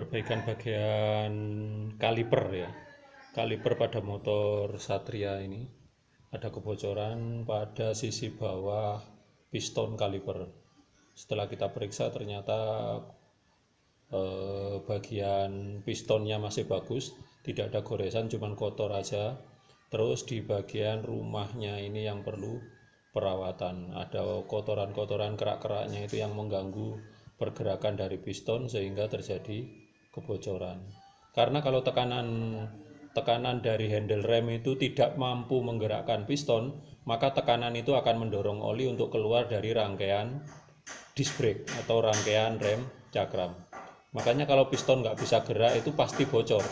perbaikan bagian kaliper ya. Kaliper pada motor Satria ini ada kebocoran pada sisi bawah piston kaliper. Setelah kita periksa ternyata bagian pistonnya masih bagus, tidak ada goresan, cuman kotor aja. Terus di bagian rumahnya ini yang perlu perawatan, ada kotoran-kotoran, kerak-keraknya itu yang mengganggu pergerakan dari piston sehingga terjadi kebocoran. Karena kalau tekanan dari handle rem itu tidak mampu menggerakkan piston, maka tekanan itu akan mendorong oli untuk keluar dari rangkaian disc brake atau rangkaian rem cakram. Makanya kalau piston nggak bisa gerak itu pasti bocor.